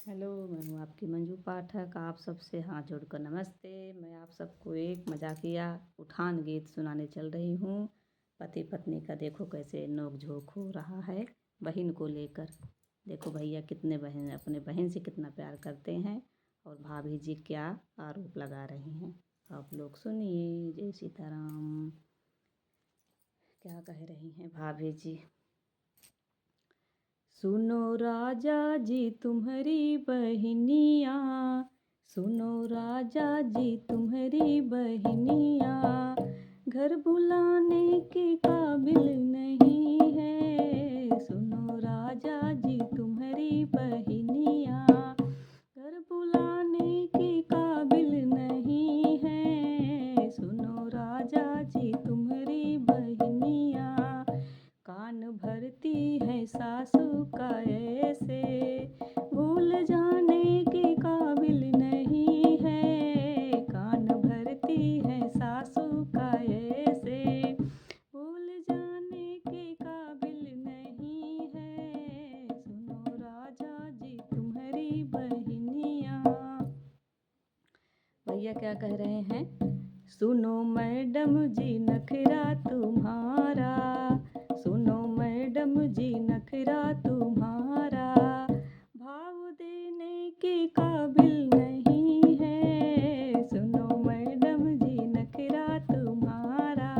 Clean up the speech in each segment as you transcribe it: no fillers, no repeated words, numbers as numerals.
Hello, मैं हूँ आपकी मंजू पाठक। आप सबसे हाथ जोड़कर नमस्ते। मैं आप सबको एक मजाकिया उठान गीत सुनाने चल रही हूँ। पति पत्नी का देखो कैसे नोक झोंक हो रहा है बहन को लेकर। देखो भैया कितने बहन अपने बहन से कितना प्यार करते हैं और भाभी जी क्या आरोप लगा रही हैं। आप लोग सुनिए। जय सीताराम। क्या कह रही हैं भाभी जी। सुनो राजा जी तुम्हारी बहनिया, सुनो राजा जी तुम्हारी बहनिया, घर बुलाने के काबिल नहीं है। सुनो राजा जी तुम्हारी बहनिया, घर बुलाने के काबिल नहीं है। सुनो राजा जी तुम्हारी बहनिया, कान भरती है सासू का ऐसे, भूल जाने के काबिल नहीं है। कान भरती है सासू का ऐसे, भूल जाने के काबिल नहीं है। सुनो राजा जी तुम्हारी बहनिया। भैया क्या कह रहे हैं। सुनो मैडम जी नखरा तुम्हारा, सुनो मैडम जी नखरा तुम्हारा, भाव देने के काबिल नहीं है। सुनो मैडम जी नखरा तुम्हारा,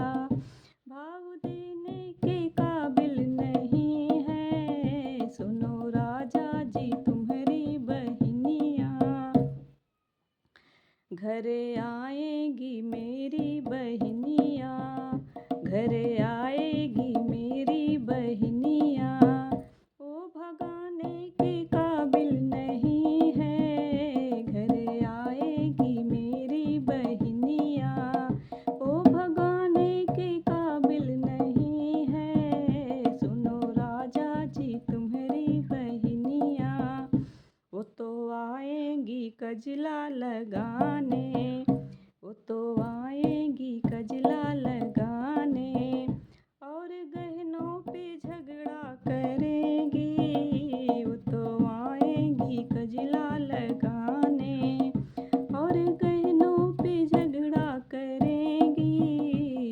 भाव देने के काबिल नहीं है। सुनो राजा जी तुम्हारी बहनिया, घरे आएगी मेरी बहनिया, घरे आएगी मेरी बहनिया, वो भगाने के काबिल नहीं है। घरे आएगी मेरी बहनिया, वो भगाने के काबिल नहीं है। सुनो राजा जी तुम्हारी बहनिया, वो तो आएंगी कजला लगाने, वो तो आएंगी कजला लगाने, और गहनों पे झगड़ा करेंगी। वो तो आएंगी कजला लगाने, और गहनों पे झगड़ा करेंगी।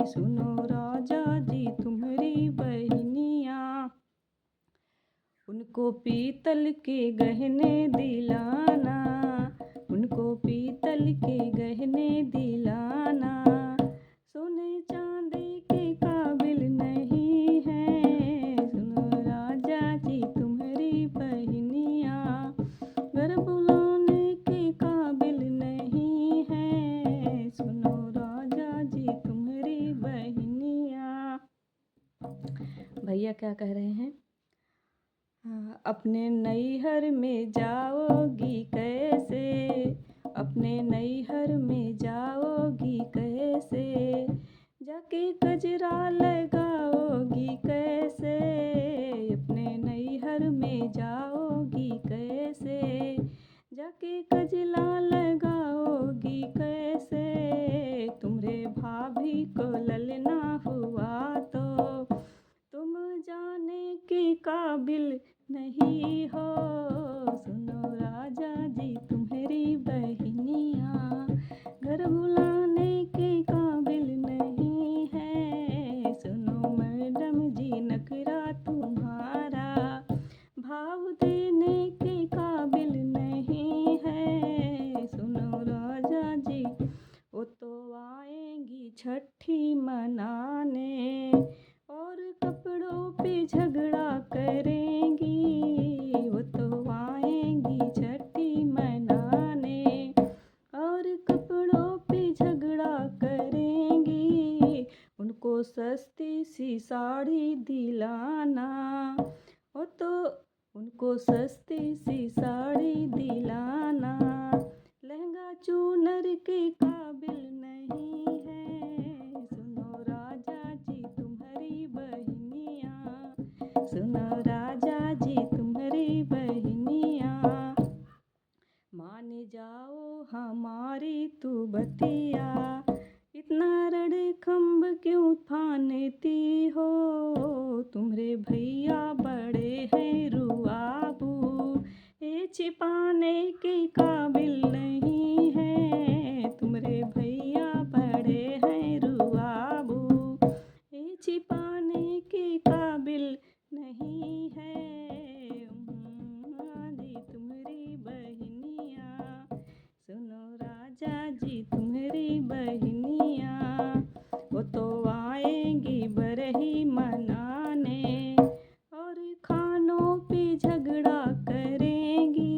सुनो राजा जी तुम्हारी बहनिया, उनको पीतल के गहने दिलाना, उनको पीतल के गहने दिलाना, सोने चांदी के काबिल नहीं है। सुनो राजा जी तुम्हारी बहनिया, घर बुलाने के काबिल नहीं है। सुनो राजा जी तुम्हारी बहनिया। भैया क्या कह रहे हैं। अपने नैहर में जाओगी कैसे, अपने नैहर में जाओगी कैसे, जाके गजरा लगाओगी कैसे। अपने नैहर में जाओगी कैसे, जाके गजरा लगाओगी कैसे। तुम्हारे भाभी को ललना हुआ तो तुम जाने के काबिल नहीं हो। सुनो राजा जी तुम्हारी बहनिया, घर बुलाने के काबिल नहीं है। सुनो मैडम जी नखरा तुम्हारा, भाव देने के काबिल नहीं है। सुनो राजा जी, वो तो आएंगी छठी मनाने, और कपड़ों पे झगड़ा करेंगी। वो तो आएंगी छठी मनाने, और कपड़ों पे झगड़ा करेंगी। उनको सस्ती सी साड़ी दिलाना, वो तो उनको सस्ती सी साड़ी दिलाना, लहंगा चूनर के काबिल नहीं है। सुनो राजा जी तुम्हारी बहनिया, सुनो राजा जी तुम्हारी बहनिया, मान जाओ हमारी तू बतिया, इतना रड़े खम्ब क्यों फानती हो। तुम्हारे भैया बड़े हैं रुआबू, ए छिपाने के काबिल नहीं है, तुम्हारे भैया बड़े हैं रुआबू। ये छिपाने के काबिल नहीं है, जी तुम्हारी बहनिया। सुनो राजा जी तुम्हारी बहनिया, वो तो आएंगी बरही मनाने, और खानों पे झगड़ा करेंगी,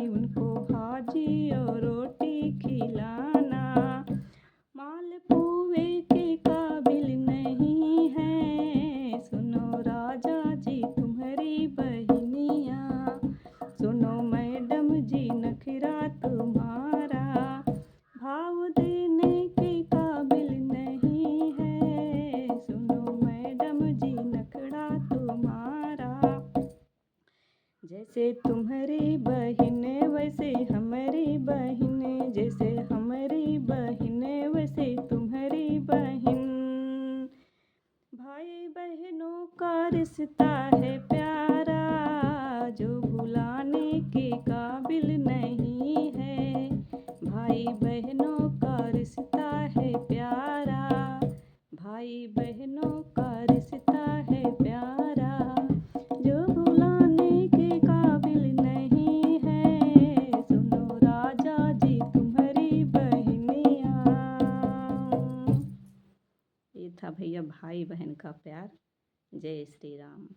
उनको भाजी और रोटी खिलाना। मालपुए के काबिल नहीं है, सुनो राजा जी तुम्हारी बहनिया। सुनो मैडम जी नखरा तुम्हारा, भाव देने के काबिल नहीं है, सुनो मैडम जी नखरा तुम्हारा। जैसे तुम्हारी बहन वैसे हमारी बहन, जैसे हमारी बहन वैसे तुम्हारी बहन। भाई बहनों का रिश्ता है प्यारा, जो भुलाने के काबिल नहीं है। भाई बहनों का रिश्ता है प्यारा, भाई बहनों का रिश्ता है प्यारा, जो भुलाने के काबिल नहीं है, सुनो राजा जी तुम्हारी बहनिया। ये था भैया भाई बहन का प्यार। जय श्री राम।